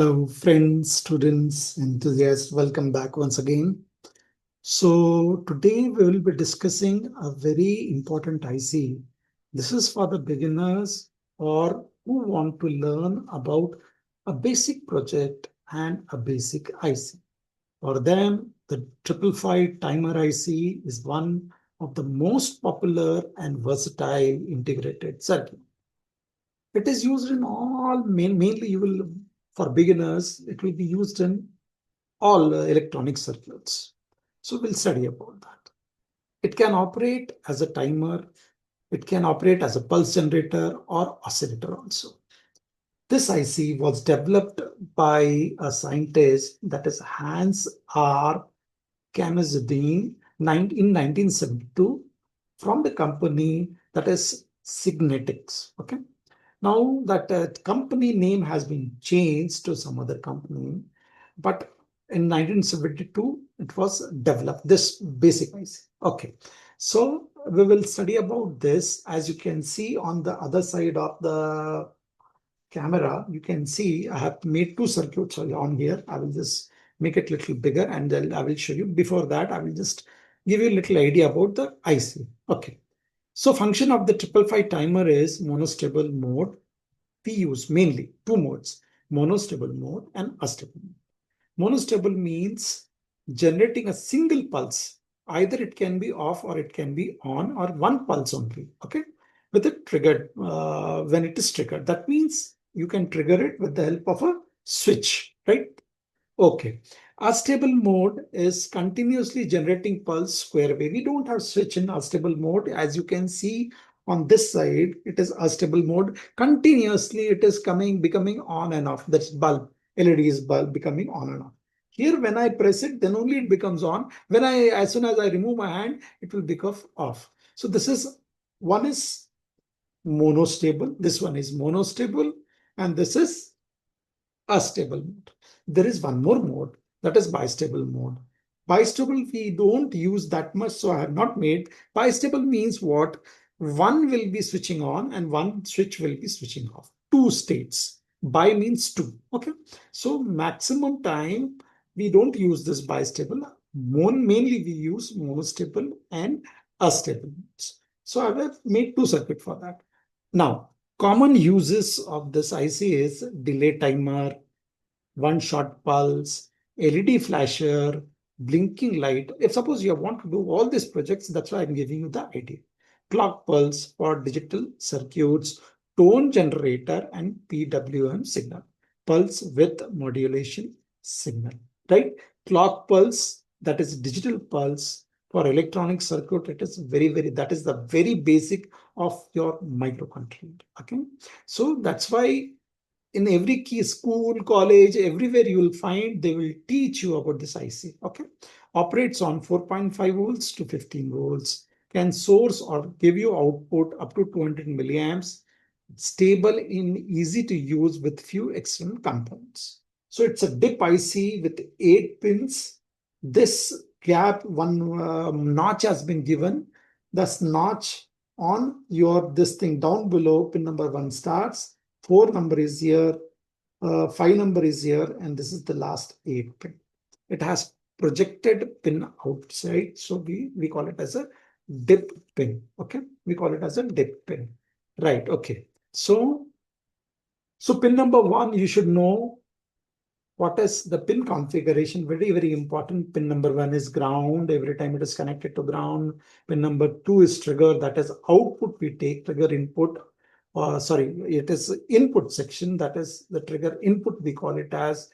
Hello, friends, students, enthusiasts. Welcome back once again. So today we will be discussing a very important IC. This is for the beginners or who want to learn about a basic project and a basic IC. For them, the 555 timer IC is one of the most popular and versatile integrated circuit. It is used in all, mainly you will, for beginners, it will be used in all electronic circuits. So we'll study about that. It can operate as a timer. It can operate as a pulse generator or oscillator also. This IC was developed by a scientist, that is Hans R. Kamazudin, in 1972 from the company that is Signetics. Okay. Now that company name has been changed to some other company, but in 1972 it was developed, this basic IC. Okay, so we will study about this. As you can see on the other side of the camera, you can see I have made two circuits on here. I will just make it a little bigger and then I will show you. Before that, I will just give you a little idea about the IC. Okay. So function of the 555 timer is monostable mode. We use mainly two modes, monostable mode and astable mode. Monostable means generating a single pulse. Either it can be off or it can be on, or one pulse only. Okay, with it triggered when it is triggered. That means you can trigger it with the help of a switch, right? Okay. Astable mode is continuously generating pulse square wave. We don't have switch in astable mode. As you can see on this side, it is astable mode. Continuously it is becoming on and off. That's bulb, LED's bulb becoming on and off. Here, when I press it, then only it becomes on. As soon as I remove my hand, it will become off. So this is, one is monostable. This one is monostable, and this is astable mode. There is one more mode, that is bistable mode. Bistable we don't use that much, so I have not made. Bistable means what? One will be switching on and one switch will be switching off. Two states. Bi means two. Okay. So maximum time we don't use this bistable. Mainly we use monostable and astable modes. So I have made two circuits for that. Now, common uses of this IC is delay timer, one shot pulse, LED flasher, blinking light. If suppose you want to do all these projects, that's why I'm giving you the idea. Clock pulse for digital circuits, tone generator, and PWM signal. Pulse with modulation signal, right? Clock pulse, that is digital pulse. For electronic circuit, it is that is the very basic of your microcontroller. Okay. So that's why in every key school, college, everywhere you will find they will teach you about this IC. Okay, operates on 4.5 volts to 15 volts, can source or give you output up to 200 milliamps, stable and easy to use with few external components. So it's a dip IC with 8 pins. This gap, one notch has been given. This notch on your this thing down below, pin number 1 starts, 4 number is here, 5 number is here, and this is the last 8 pin. It has projected pin outside, so we call it as a dip pin. Okay, we call it as a dip pin. Right. Okay. So pin number 1, you should know what is the pin configuration. Very important. Pin number 1 is ground. Every time it is connected to ground. Pin number 2 is trigger. That is output we take, trigger input. Sorry, it is input section. That is the trigger input. We call it as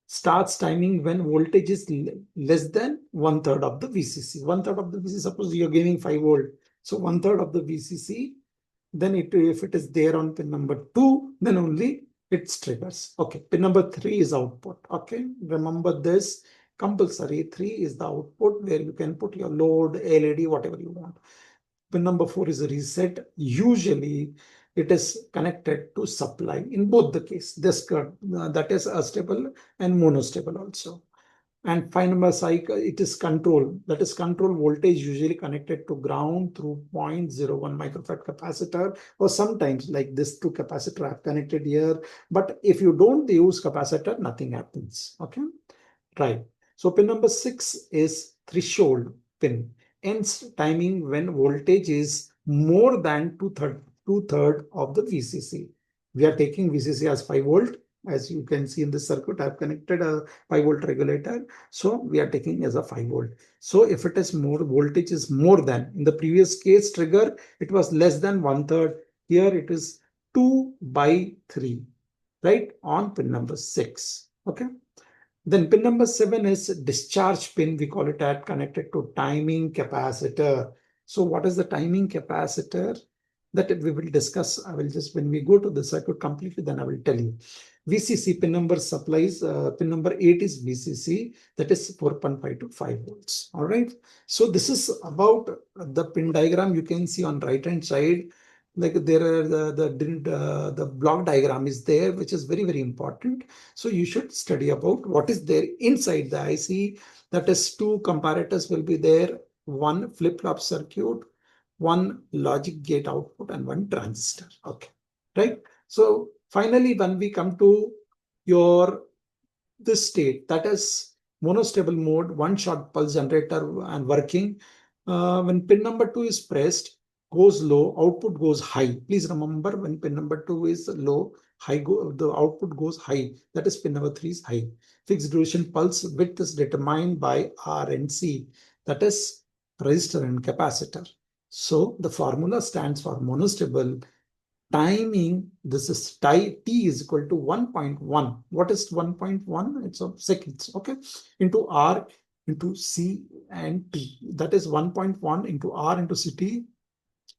starts timing when voltage is less than 1/3 of the VCC. 1/3 of the VCC. Suppose you are giving 5 volt, so 1/3 of the VCC. Then if it is there on pin number 2, then only it triggers. Okay, pin number 3 is output. Okay, remember this compulsory. 3 is the output where you can put your load, LED, whatever you want. Pin number 4 is a reset. Usually it is connected to supply in both the case. This that is astable and monostable also. And 5 number cycle, it is control. That is control voltage usually connected to ground through 0.01 microfarad capacitor, or sometimes like this two capacitor I've connected here. But if you don't use capacitor, nothing happens. Okay, right. So pin number 6 is threshold pin. Ends timing when voltage is more than two-third of the VCC. We are taking VCC as 5 volt. As you can see in this circuit, I've connected a 5 volt regulator. So we are taking as a 5 volt. So if it is more, voltage is more than, in the previous case trigger, it was less than 1/3. Here it is 2/3, right? On pin number 6. Okay. Then pin number 7 is discharge pin. We call it at connected to timing capacitor. So what is the timing capacitor? That we will discuss. I will just, when we go to the circuit completely, then I will tell you. VCC pin number supplies, pin number 8 is VCC, that is 4.5 to 5 volts. All right. So this is about the pin diagram. You can see on right hand side, like there are the block diagram is there, which is very important. So you should study about what is there inside the IC. That is, two comparators will be there, one flip-flop circuit, one logic gate output, and one transistor. Okay, right? So finally, when we come to your this state, that is monostable mode, one shot pulse generator and working. When pin number 2 is pressed, goes low, output goes high. Please remember, when pin number 2 is low, the output goes high. That is pin number 3 is high. Fixed duration pulse width is determined by R and C. That is resistor and capacitor. So the formula stands for monostable timing. This is t is equal to 1.1. What is 1.1? It's of seconds. Okay, into R into C and T. That is 1.1 into R into CT.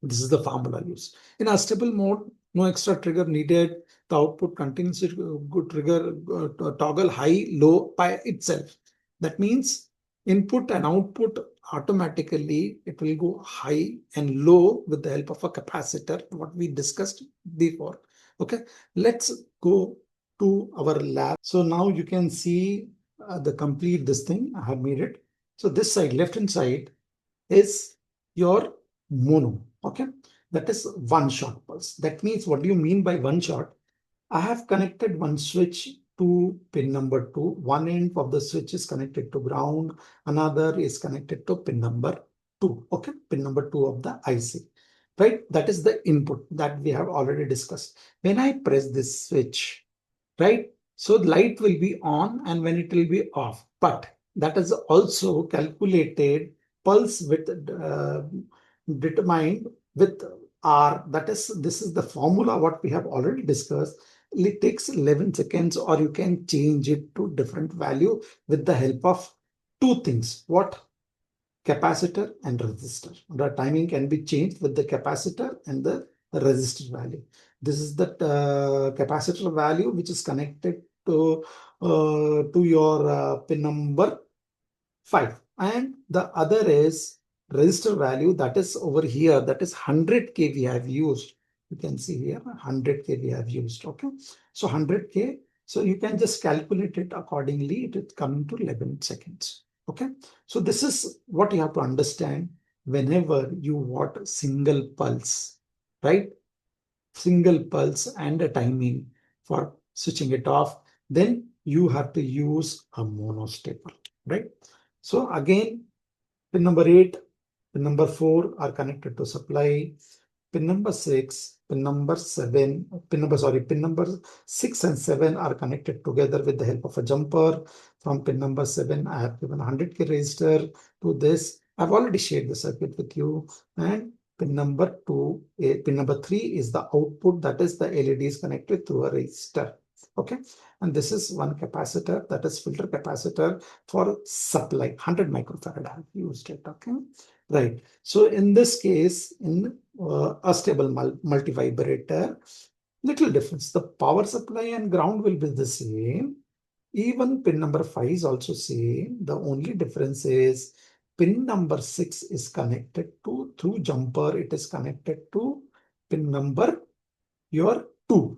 This is the formula used. In a stable mode, no extra trigger needed. The output continues to trigger toggle high, low by itself. That means input and output automatically, it will go high and low with the help of a capacitor, what we discussed before. Okay, let's go to our lab. So now you can see the complete this thing. I have made it. So this side, left hand side, is your mono. Okay, that is one shot pulse. That means, what do you mean by one shot? I have connected one switch to pin number 2. One end of the switch is connected to ground, another is connected to pin number 2. Okay, pin number 2 of the IC, right? That is the input that we have already discussed. When I press this switch, right, so light will be on and when it will be off, but that is also calculated pulse with determined with R. That is, this is the formula what we have already discussed. It takes 11 seconds, or you can change it to different value with the help of two things. What? Capacitor and resistor. The timing can be changed with the capacitor and the resistor value. This is the capacitor value which is connected to your pin number 5, and the other is resistor value, that is over here, that is 100K we have used. You can see here 100K we have used. Okay, so 100K, so you can just calculate it accordingly. It is coming to 11 seconds. Okay, so this is what you have to understand whenever you want single pulse, right? Single pulse and a timing for switching it off, then you have to use a monostable, right? So again, pin number 8, pin number 4 are connected to supply. Pin number 6, pin number 7, pin number 6 and 7 are connected together with the help of a jumper. From pin number 7, I have given 100K resistor to this. I've already shared the circuit with you. And pin number 2, pin number 3 is the output, that is the LED is connected through a resistor. Okay, and this is one capacitor, that is filter capacitor for supply, 100 microfarad I have used it. Okay, right. So in this case, in Astable multivibrator, little difference. The power supply and ground will be the same. Even pin number 5 is also same. The only difference is pin number 6 is connected to, through jumper, it is connected to pin number your 2.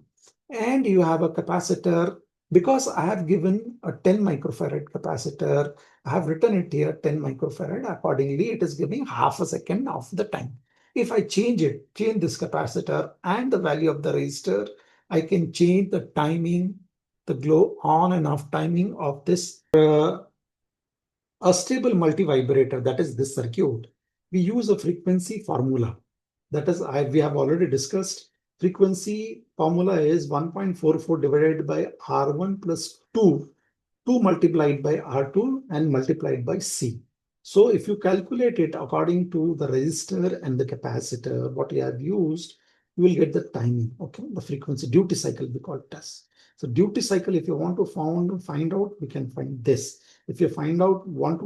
And you have a capacitor Because I have given a 10 microfarad capacitor, I have written it here 10 microfarad. Accordingly, it is giving half a second of the time. If I change this capacitor and the value of the resistor, I can change the timing, the glow on and off timing of this Astable multivibrator, that is this circuit. We use a frequency formula. That is, we have already discussed. Frequency formula is 1.44 divided by R1 plus 2 multiplied by R2 and multiplied by C. So if you calculate it according to the resistor and the capacitor, what you have used, you will get the timing, okay? The frequency duty cycle we call it as. So duty cycle, if you want to find out, we can find this. If you find out, you want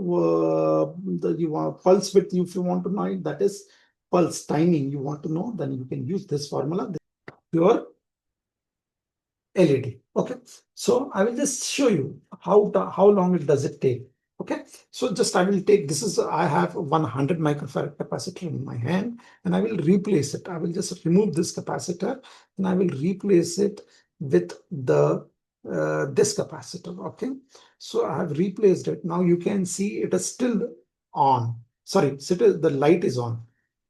pulse width, if you want to know it, that is pulse timing you want to know, then you can use this formula, your LED. Okay, so I will just show you how long it does it take. Okay, so just I will take, this is, I have 100 microfarad capacitor in my hand and I will replace it. I will just remove this capacitor and I will replace it with the this capacitor. Okay, so I have replaced it. Now you can see it is still on. Sorry, so the light is on.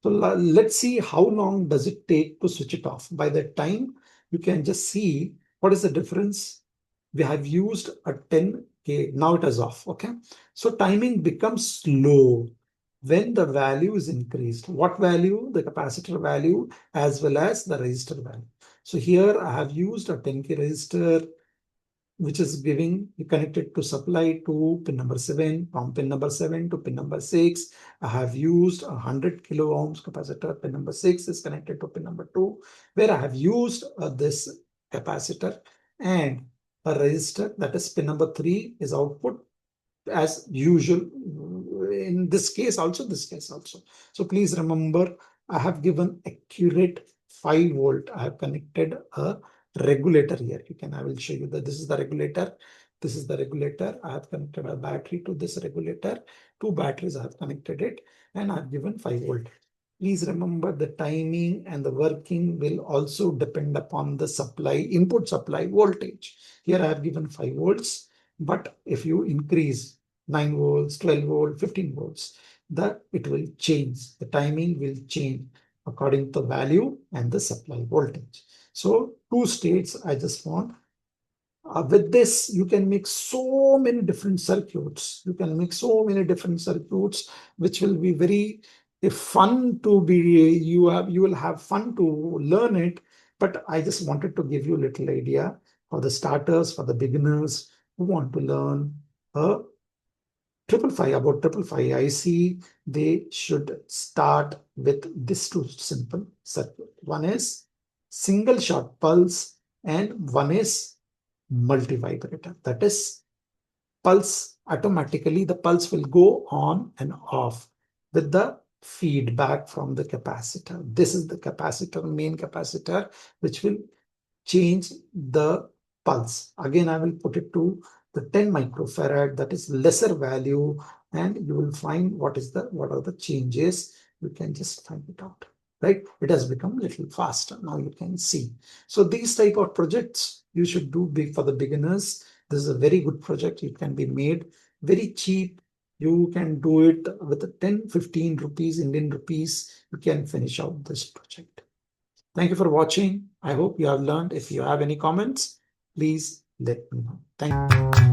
So let's see how long does it take to switch it off. By that time, you can just see what is the difference. We have used a 10K, now it is off, okay? So timing becomes slow when the value is increased. What value? The capacitor value as well as the resistor value. So here I have used a 10K resistor, which is giving connected to supply to pin number 7, from pin number 7 to pin number 6. I have used 100 kilo ohms capacitor. Pin number 6 is connected to pin number 2, where I have used this capacitor, and a resistor, that is pin number 3 is output as usual in this case also, this case also. So please remember, I have given accurate 5 volt. I have connected a regulator here. I will show you that this is the regulator. This is the regulator. I have connected a battery to this regulator. 2 batteries I have connected it, and I have given 5 volt. Please remember the timing and the working will also depend upon the supply, input supply voltage. Here I have given 5 volts, but if you increase 9 volts, 12 volts, 15 volts, that it will change. The timing will change according to the value and the supply voltage. So 2 states I just want. With this, you can make so many different circuits. You can make so many different circuits, which will be very fun to be. You will have fun to learn it. But I just wanted to give you a little idea for the starters, for the beginners who want to learn a 555 about 555 IC. They should start with this two simple circuit. One is single short pulse, and one is multivibrator. That is pulse, automatically the pulse will go on and off with the feedback from the capacitor. This is the capacitor, main capacitor, which will change the pulse. Again, I will put it to the 10 microfarad, that is lesser value, and you will find what are the changes. You can just find it out. Right? It has become a little faster. Now you can see. So these type of projects you should do big for the beginners. This is a very good project. It can be made very cheap. You can do it with 10, 15 rupees, Indian rupees. You can finish out this project. Thank you for watching. I hope you have learned. If you have any comments, please let me know. Thank you.